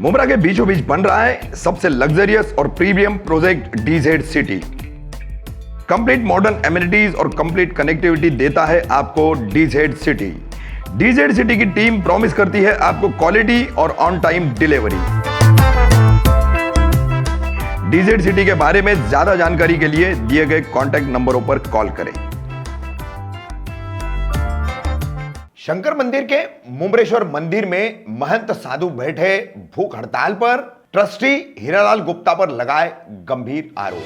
मुंब्रा के बीचों बीच बन रहा है सबसे लग्जरियस और premium project DZ city. Complete modern amenities और कंप्लीट कनेक्टिविटी देता है आपको डीजेड सिटी। डीजेड सिटी की टीम प्रॉमिस करती है आपको क्वालिटी और on time delivery. DZ city के बारे में ज्यादा जानकारी के लिए दिए गए कॉन्टैक्ट नंबरों पर कॉल करें। शंकर मंदिर के मुंब्रेश्वर मंदिर में महंत साधु बैठे भूख हड़ताल पर। ट्रस्टी हीरालाल गुप्ता पर लगाए गंभीर आरोप।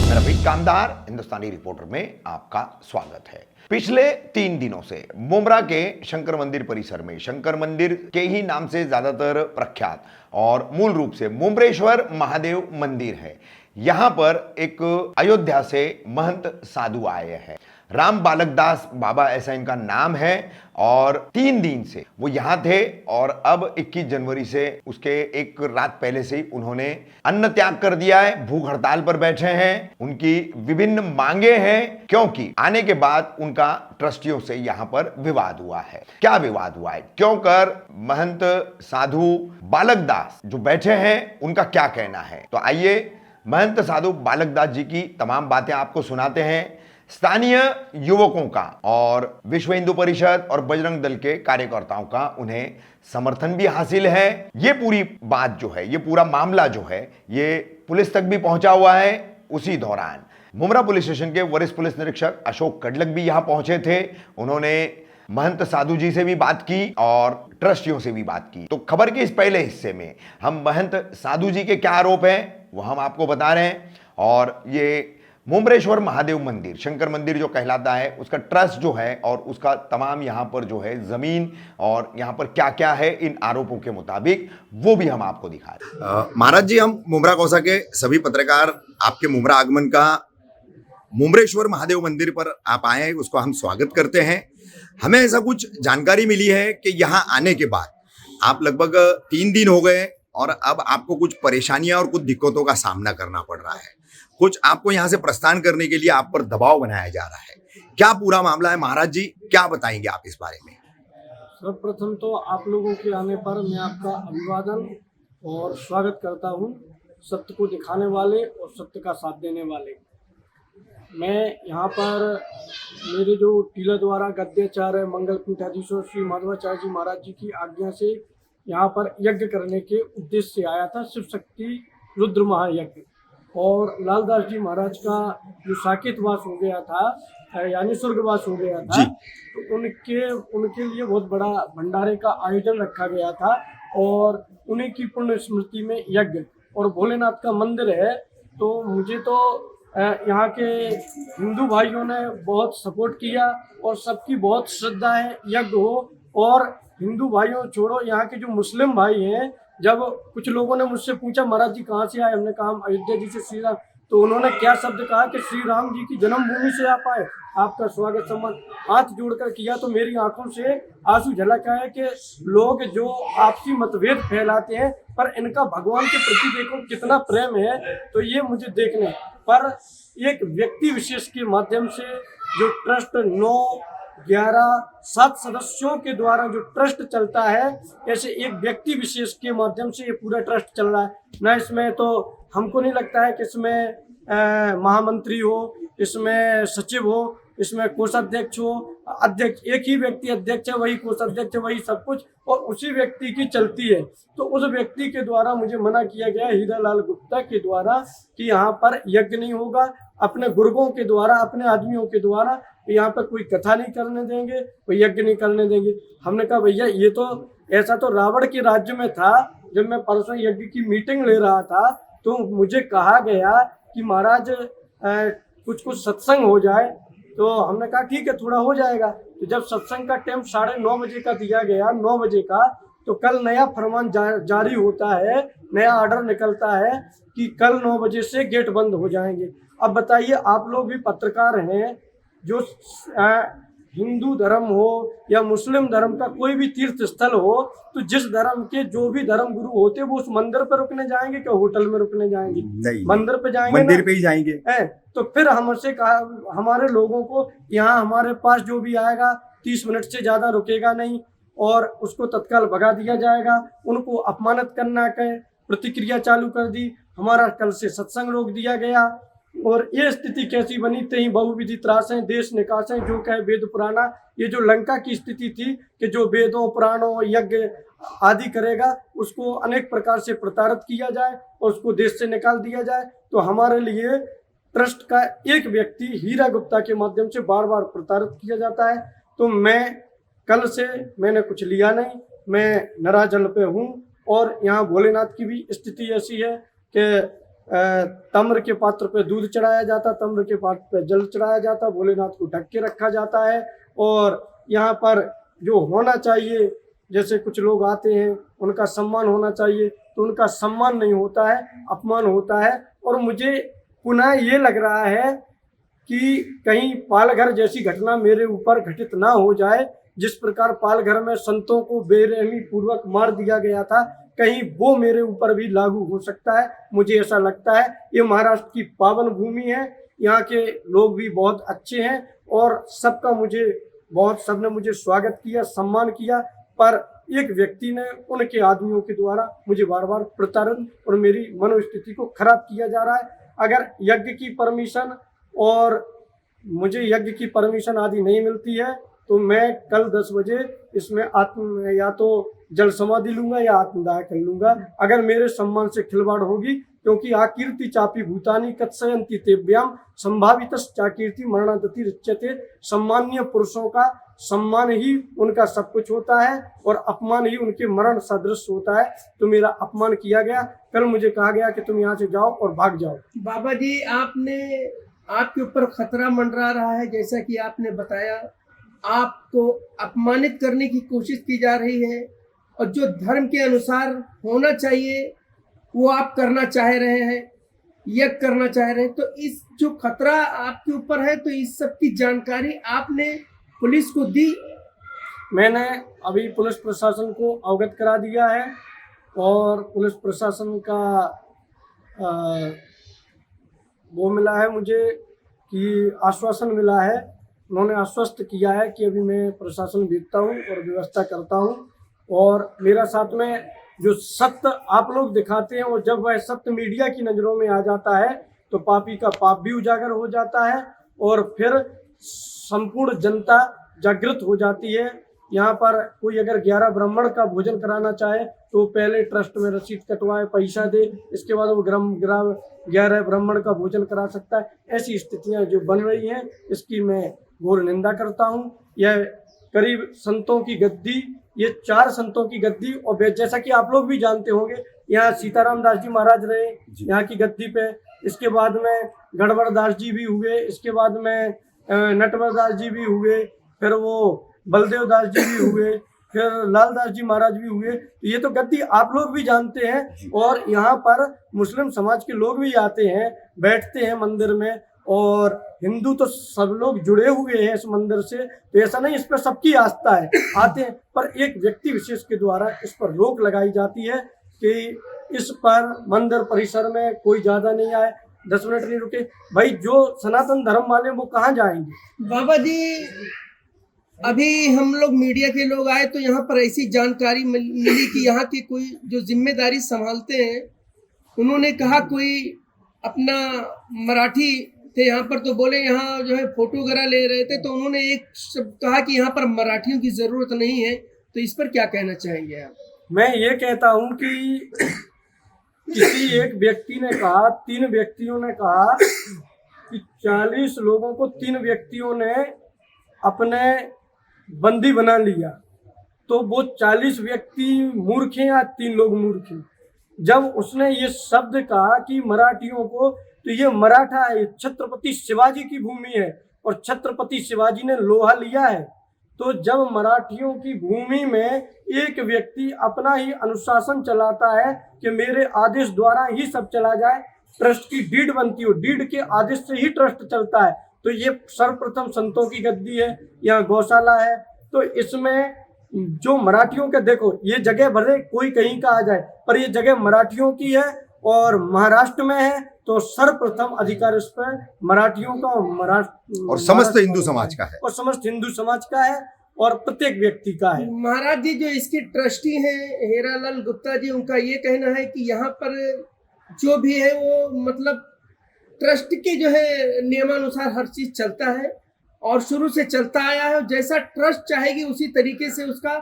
मैं रफीक कामदार हिंदुस्तानी रिपोर्टर में आपका स्वागत है। पिछले 3 दिनों से मुंब्रा के शंकर मंदिर परिसर में, शंकर मंदिर के ही नाम से ज्यादातर प्रख्यात और मूल रूप से मुंब्रेश्वर महादेव मंदिर है, यहां पर एक अयोध्या से महंत साधु आए हैं। राम बालक दास बाबा ऐसा इनका नाम है और 3 दिन से वो यहां थे और अब 21 जनवरी से उसके एक रात पहले से ही उन्होंने अन्न त्याग कर दिया है, भूख हड़ताल पर बैठे हैं। उनकी विभिन्न मांगे हैं क्योंकि आने के बाद उनका ट्रस्टियों से यहां पर विवाद हुआ है। क्या विवाद हुआ है, क्यों कर महंत साधु बालक दास जो बैठे हैं उनका क्या कहना है, तो आइए महंत साधु बालक दास जी की तमाम बातें आपको सुनाते हैं। स्थानीय युवकों का और विश्व हिंदू परिषद और बजरंग दल के कार्यकर्ताओं का उन्हें समर्थन भी हासिल है। ये पूरी बात जो है, ये पूरा मामला जो है, ये पुलिस तक भी पहुंचा हुआ है। उसी दौरान मुंब्रा पुलिस स्टेशन के वरिष्ठ पुलिस निरीक्षक अशोक कडलक भी यहां पहुंचे थे। उन्होंने महंत साधु जी से भी बात की और ट्रस्टियों से भी बात की। तो खबर के इस पहले हिस्से में हम महंत साधु जी के क्या आरोप हैं वो हम आपको बता रहे हैं, और ये मुंब्रेश्वर महादेव मंदिर, शंकर मंदिर जो कहलाता है, उसका ट्रस्ट जो है और उसका तमाम यहाँ पर जो है जमीन और यहाँ पर क्या क्या है इन आरोपों के मुताबिक, वो भी हम आपको दिखा रहे हैं। महाराज जी, हम मुंब्रा कौसा के सभी पत्रकार आपके मुंब्रा आगमन का मुंब्रेश्वर महादेव मंदिर पर आप आए हैं, उसको हम स्वागत करते हैं। हमें ऐसा कुछ जानकारी मिली है कि यहाँ आने के बाद आप लगभग 3 दिन हो गए और अब आपको कुछ परेशानियां और कुछ दिक्कतों का सामना करना पड़ रहा है। कुछ आपको यहाँ से प्रस्थान करने के लिए आप पर दबाव बनाया जा रहा है। क्या पूरा मामला है महाराज जी, क्या बताएंगे आप इस बारे में? सर्वप्रथम तो आप लोगों के आने पर मैं आपका अभिवादन और स्वागत करता हूँ, सत्य को दिखाने वाले और सत्य का साथ देने वाले। मैं यहाँ पर मेरे जो टीला द्वारा गद्याचार्य मंगल पीठाधीश्वर श्री माधवाचार्य जी महाराज जी की आज्ञा से यहाँ पर यज्ञ करने के उद्देश्य से आया था, शिव शक्ति रुद्र महायज्ञ। और लालदास जी महाराज का जो साकेतवास हो गया था, यानी स्वर्गवास हो गया था, तो उनके लिए बहुत बड़ा भंडारे का आयोजन रखा गया था और उन्हीं की पुण्य स्मृति में यज्ञ। और भोलेनाथ का मंदिर है, तो मुझे तो यहाँ के हिंदू भाइयों ने बहुत सपोर्ट किया और सबकी बहुत श्रद्धा है यज्ञ हो। और हिंदू भाइयों छोड़ो, यहाँ के जो मुस्लिम भाई हैं, जब कुछ लोगों ने मुझसे पूछा महाराज जी कहाँ से आए, हमने कहा हम अयोध्या जी से श्री राम, तो उन्होंने क्या शब्द कहा कि श्री राम जी की जन्मभूमि से आप आए, आपका स्वागत सम्मान हाथ जोड़कर किया। तो मेरी आंखों से आंसू झलक आए कि लोग जो आपसी मतभेद फैलाते हैं, पर इनका भगवान के प्रति देखो कितना प्रेम है। तो ये मुझे देखने पर एक व्यक्ति विशेष के माध्यम से जो ट्रस्ट 7 सदस्यों के द्वारा जो ट्रस्ट चलता है, ऐसे एक व्यक्ति विशेष के माध्यम से ये पूरा ट्रस्ट चल रहा है ना। इसमें तो हमको नहीं लगता है कि इसमें महामंत्री हो, इसमें सचिव हो, इसमें कोषाध्यक्ष हो, अध्यक्ष एक ही व्यक्ति अध्यक्ष है, वही कोषाध्यक्ष है, वही सब कुछ और उसी व्यक्ति की चलती है। तो उस व्यक्ति के द्वारा मुझे मना किया गया हीरालाल गुप्ता के द्वारा कि यहाँ पर यज्ञ नहीं होगा, अपने गुर्गों के द्वारा, अपने आदमियों के द्वारा यहाँ पर कोई कथा नहीं करने देंगे, कोई यज्ञ नहीं करने देंगे। हमने कहा भैया ये तो ऐसा तो रावण के राज्य में था। जब मैं परसों यज्ञ की मीटिंग ले रहा था तो मुझे कहा गया कि महाराज कुछ सत्संग हो जाए, तो हमने कहा ठीक है थोड़ा हो जाएगा। तो जब सत्संग का टाइम 9:30 बजे का दिया गया, 9 बजे का, तो कल नया फरमान जारी होता है, नया ऑर्डर निकलता है कि कल 9 बजे से गेट बंद हो जाएंगे। अब बताइए, आप लोग भी पत्रकार हैं, जो हिंदू धर्म हो या मुस्लिम धर्म का कोई भी तीर्थ स्थल हो, तो जिस धर्म के जो भी धर्म गुरु होते वो उस मंदिर पर रुकने जाएंगे क्या होटल में रुकने जाएंगे? नहीं, मंदिर पे जाएंगे मंदिर ना? पे ही जाएंगे। है तो फिर हमसे कहा, हमारे लोगों को यहाँ हमारे पास जो भी आएगा 30 मिनट से ज़्यादा रुकेगा नहीं और उसको तत्काल भगा दिया जाएगा। उनको अपमानित करना के प्रतिक्रिया चालू कर दी। हमारा कल से सत्संग रोक दिया गया और ये स्थिति कैसी बनी? तही बहुविधि त्रासें देश निकासें जो कहे वेद पुराना। ये जो लंका की स्थिति थी कि जो वेदों पुराणों यज्ञ आदि करेगा उसको अनेक प्रकार से प्रताड़ित किया जाए और उसको देश से निकाल दिया जाए। तो हमारे लिए ट्रस्ट का एक व्यक्ति हीरा गुप्ता के माध्यम से बार बार प्रताड़ित किया जाता है। तो मैं कल से मैंने कुछ लिया नहीं, मैं नराजल पे हूँ। और यहाँ भोलेनाथ की भी स्थिति ऐसी है कि तम्र के पात्र पे दूध चढ़ाया जाता, तम्र के पात्र पे जल चढ़ाया जाता, भोलेनाथ को ढक के रखा जाता है। और यहाँ पर जो होना चाहिए, जैसे कुछ लोग आते हैं उनका सम्मान होना चाहिए, तो उनका सम्मान नहीं होता है, अपमान होता है। और मुझे पुनः ये लग रहा है कि कहीं पालघर जैसी घटना मेरे ऊपर घटित ना हो जाए। जिस प्रकार पालघर में संतों को बेरहमी पूर्वक मार दिया गया था, कहीं वो मेरे ऊपर भी लागू हो सकता है, मुझे ऐसा लगता है। ये महाराष्ट्र की पावन भूमि है, यहाँ के लोग भी बहुत अच्छे हैं और सबने मुझे स्वागत किया, सम्मान किया। पर एक व्यक्ति ने, उनके आदमियों के द्वारा मुझे बार बार प्रताड़ित और मेरी मनोस्थिति को खराब किया जा रहा है। अगर यज्ञ की परमिशन और मुझे यज्ञ की परमिशन आदि नहीं मिलती है तो मैं कल 10 बजे इसमें या तो जल समाधि लूंगा या आत्मदाह कर लूंगा, अगर मेरे सम्मान से खिलवाड़ होगी। क्योंकि आकीर्ति चापी भूतानी कत्सयंती तेभ्याम संभावित चाकीर्ति मरणादति रिच्यते। सम्मानीय पुरुषों का सम्मान ही उनका सब कुछ होता है और अपमान ही उनके मरण सदृश होता है। तो मेरा अपमान किया गया। कल मुझे कहा गया कि तुम यहाँ से जाओ और भाग जाओ। बाबा जी, आपके ऊपर खतरा मंडरा रहा है, जैसा कि आपने बताया, आपको अपमानित करने की कोशिश की जा रही है और जो धर्म के अनुसार होना चाहिए वो आप करना चाह रहे हैं, यज्ञ करना चाह रहे हैं। तो इस जो खतरा आपके ऊपर है, तो इस सब की जानकारी आपने पुलिस को दी? मैंने अभी पुलिस प्रशासन को अवगत करा दिया है और पुलिस प्रशासन का वो मिला है मुझे कि आश्वासन मिला है। उन्होंने आश्वस्त किया है कि अभी मैं प्रशासन भेजता हूँ और व्यवस्था करता हूँ। और मेरा साथ में जो सत्य आप लोग दिखाते हैं और जब वह सत्य मीडिया की नज़रों में आ जाता है तो पापी का पाप भी उजागर हो जाता है और फिर संपूर्ण जनता जागृत हो जाती है। यहाँ पर कोई अगर 11 ब्राह्मण का भोजन कराना चाहे तो पहले ट्रस्ट में रसीद कटवाए, पैसा दे, इसके बाद वो 11 ब्राह्मण का भोजन करा सकता है। ऐसी स्थितियाँ जो बन रही हैं इसकी मैं घोर निंदा करता हूँ। यह करीब संतों की गद्दी, ये 4 संतों की गद्दी, और जैसा कि आप लोग भी जानते होंगे यहाँ सीताराम दास जी महाराज रहे यहाँ की गद्दी पे, इसके बाद में गढ़वर दास जी भी हुए, इसके बाद में नटवर दास जी भी हुए, फिर वो बलदेव दास जी भी हुए, फिर लाल दास जी महाराज भी हुए। तो ये तो गद्दी आप लोग भी जानते हैं और यहाँ पर मुस्लिम समाज के लोग भी आते हैं, बैठते हैं मंदिर में और हिंदू तो सब लोग जुड़े हुए हैं इस मंदिर से। तो ऐसा नहीं इस पर सबकी आस्था है, आते हैं, पर एक व्यक्ति विशेष के द्वारा इस पर रोक लगाई जाती है कि इस पर मंदिर परिसर में कोई ज़्यादा नहीं आए, 10 मिनट नहीं रुके। भाई जो सनातन धर्म वाले वो कहाँ जाएंगे? बाबा जी, अभी हम लोग मीडिया के लोग आए तो यहाँ पर ऐसी जानकारी मिली कि यहाँ के कोई जो जिम्मेदारी संभालते हैं उन्होंने कहा, कोई अपना मराठी थे यहाँ पर, तो बोले यहाँ जो है फोटो वगैरह ले रहे थे, तो उन्होंने एक शब्द कहा कि यहाँ पर मराठियों की जरूरत नहीं है। तो इस पर क्या कहना चाहेंगे आप? मैं ये कहता हूँ कि किसी एक व्यक्ति ने कहा, 3 व्यक्तियों ने कहा कि 40 लोगों को 3 व्यक्तियों ने अपने बंदी बना लिया। तो वो 40 व्यक्ति मूर्ख हैं या 3 लोग मूर्ख हैं? जब उसने ये शब्द कहा कि मराठियों को, तो ये मराठा है, छत्रपति शिवाजी की भूमि है और छत्रपति शिवाजी ने लोहा लिया है। तो जब मराठियों की भूमि में एक व्यक्ति अपना ही अनुशासन चलाता है कि मेरे आदेश द्वारा ही सब चला जाए, ट्रस्ट की डीड बनती हो, डीड के आदेश से ही ट्रस्ट चलता है, तो ये सर्वप्रथम संतों की गद्दी है, यहाँ गौशाला है। तो इसमें जो मराठियों के, देखो ये जगह भले कोई कहीं का आ जाए, पर ये जगह मराठियों की है और महाराष्ट्र में है, तो सर्वप्रथम अधिकार इस पर मराठियों का और समस्त हिंदू समाज का है। और समस्त हिंदू समाज का है और प्रत्येक व्यक्ति का है। महाराज जी, जो इसके ट्रस्टी हैं हेरालाल गुप्ता जी, उनका ये कहना है कि यहाँ पर जो भी है वो मतलब ट्रस्ट के जो है नियमानुसार हर चीज चलता है और शुरू से चलता आया है। जैसा ट्रस्ट चाहेगी उसी तरीके से उसका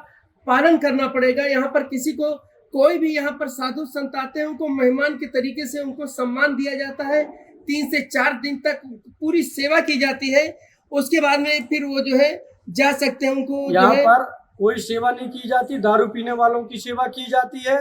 पालन करना पड़ेगा। यहाँ पर किसी को, कोई भी यहाँ पर साधु संत आते हैं, उनको मेहमान के तरीके से उनको सम्मान दिया जाता है। 3 से 4 दिन तक पूरी सेवा की जाती है। उसके बाद में फिर वो जो है जा सकते हैं। उनको यहाँ पर कोई सेवा नहीं की जाती, दारू पीने वालों की सेवा की जाती है,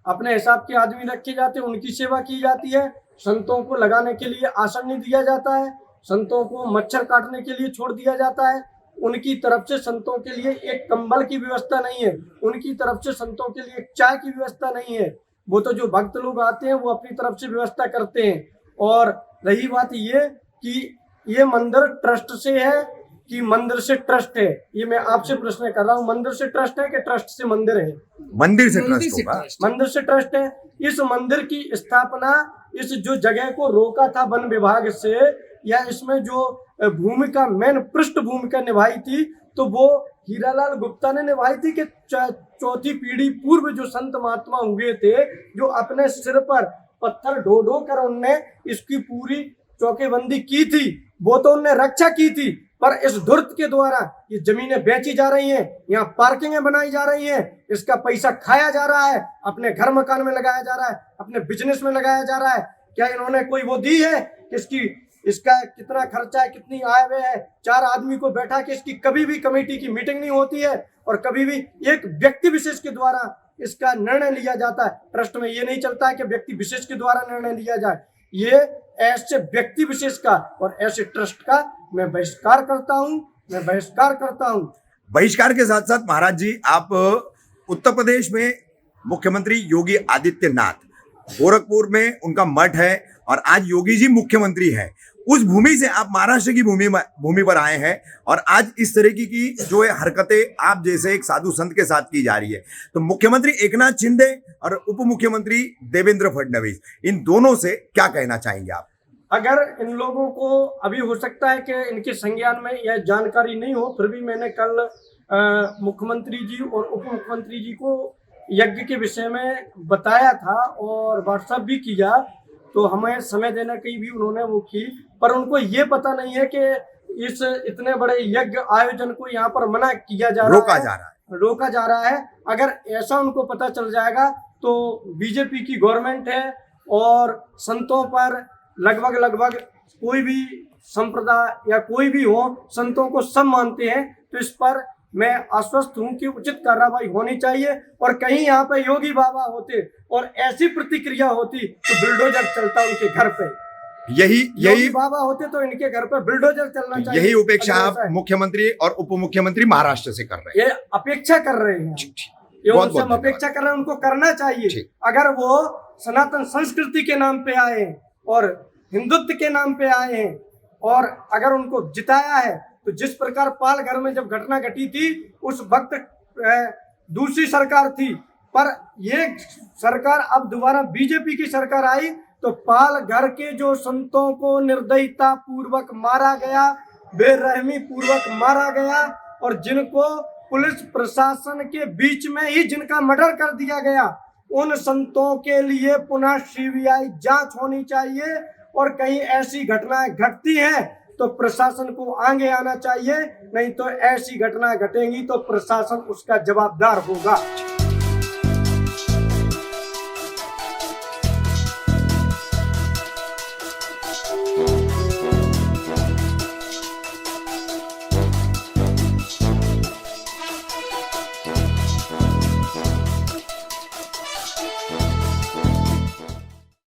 अपने हिसाब के आदमी रखे जाते हैं, उनकी सेवा की जाती है। संतों को लगाने के लिए आसन नहीं दिया जाता है, संतों को मच्छर काटने के लिए छोड़ दिया जाता है, उनकी तरफ से संतों के लिए एक कंबल की व्यवस्था नहीं है, उनकी तरफ से संतों के लिए एक चाय की व्यवस्था नहीं है। वो तो जो भक्त लोग आते हैं वो अपनी तरफ से व्यवस्था करते हैं। और रही बात ये कि ये मंदिर ट्रस्ट से है कि मंदिर से ट्रस्ट है, ये मैं आपसे प्रश्न कर रहा हूँ। मंदिर से ट्रस्ट है कि ट्रस्ट से मंदिर है? मंदिर से ट्रस्ट होगा। मंदिर से ट्रस्ट है। इस मंदिर की स्थापना, इस जो जगह को रोका था वन विभाग से, या इसमें जो भूमिका, मेन पृष्ठभूमिका निभाई थी, तो वो हीरालाल गुप्ता ने निभाई थी कि 4थी पीढ़ी पूर्व जो संत महात्मा हुए थे, जो अपने सिर पर पत्थर ढो ढो कर उनने इसकी पूरी चौकीबंदी की थी, वो तो उनने रक्षा की थी। पर इस धुर्त के द्वारा ये जमीनें बेची जा रही हैं, यहाँ पार्किंगें बनाई जा रही हैं, इसका पैसा खाया जा रहा है, अपने घर मकान में लगाया जा रहा है, अपने बिजनेस में लगाया जा रहा है। क्या इन्होंने कोई वो दी है इसका कितना खर्चा है, कितनी आय व्यय है? 4 आदमी को बैठा के इसकी कभी भी कमेटी की मीटिंग नहीं होती है और कभी भी एक व्यक्ति विशेष के द्वारा इसका निर्णय लिया जाता है। ट्रस्ट में ये नहीं चलता है कि व्यक्ति विशेष के द्वारा निर्णय लिया जाए। ये ऐसे व्यक्ति विशेष का और ऐसे ट्रस्ट का मैं बहिष्कार करता हूँ, मैं बहिष्कार करता हूँ। बहिष्कार के साथ साथ महाराज जी, आप उत्तर प्रदेश में मुख्यमंत्री योगी आदित्यनाथ, गोरखपुर में उनका मठ है और आज योगी जी मुख्यमंत्री हैं, उस भूमि से आप महाराष्ट्र की भूमि पर आए हैं और आज इस तरह की जो है हरकतें आप जैसे एक साधु संत के साथ की जा रही है, तो मुख्यमंत्री एकनाथ शिंदे और उप मुख्यमंत्री देवेंद्र फडणवीस, इन दोनों से क्या कहना चाहेंगे आप? अगर इन लोगों को अभी हो सकता है कि इनके संज्ञान में यह जानकारी नहीं हो, फिर भी मैंने कल मुख्यमंत्री जी और उप मुख्यमंत्री जी को यज्ञ के विषय में बताया था और व्हाट्सएप भी किया, तो हमें समय देने की भी उन्होंने वो की, पर उनको ये पता नहीं है कि इस इतने बड़े यज्ञ आयोजन को यहाँ पर मना किया जा रहा है, रोका जा रहा है। अगर ऐसा उनको पता चल जाएगा तो बीजेपी की गवर्नमेंट है और संतों पर लगभग कोई भी संप्रदाय या कोई भी हो, संतों को सब मानते हैं, तो इस पर मैं आश्वस्त हूं कि उचित कार्रवाई होनी चाहिए। और कहीं यहाँ पे योगी बाबा होते और ऐसी प्रतिक्रिया होती तो बुलडोजर चलता उनके घर पे, यही बाबा होते तो इनके घर पे बुलडोजर चलना चाहिए। यही उपेक्षा आप मुख्यमंत्री और उप मुख्यमंत्री महाराष्ट्र से कर रहे हैं, ये अपेक्षा कर रहे हैं, ये उनसे हम अपेक्षा कर रहे हैं, उनको करना चाहिए। अगर वो सनातन संस्कृति के नाम पे आए और हिंदुत्व के नाम पे आए हैं और अगर उनको जिताया है, तो जिस प्रकार पालघर में जब घटना घटी थी उस वक्त दूसरी सरकार थी, पर ये सरकार अब दोबारा बीजेपी की सरकार आई तो पालघर के जो संतों को निर्दयता पूर्वक मारा गया, बेरहमी पूर्वक मारा गया और जिनको पुलिस प्रशासन के बीच में ही जिनका मर्डर कर दिया गया, उन संतों के लिए पुनः सीबीआई जांच होनी चाहिए। और कहीं ऐसी घटनाएं घटती हैं तो प्रशासन को आगे आना चाहिए, नहीं तो ऐसी घटनाएं घटेंगी तो प्रशासन उसका जवाबदार होगा।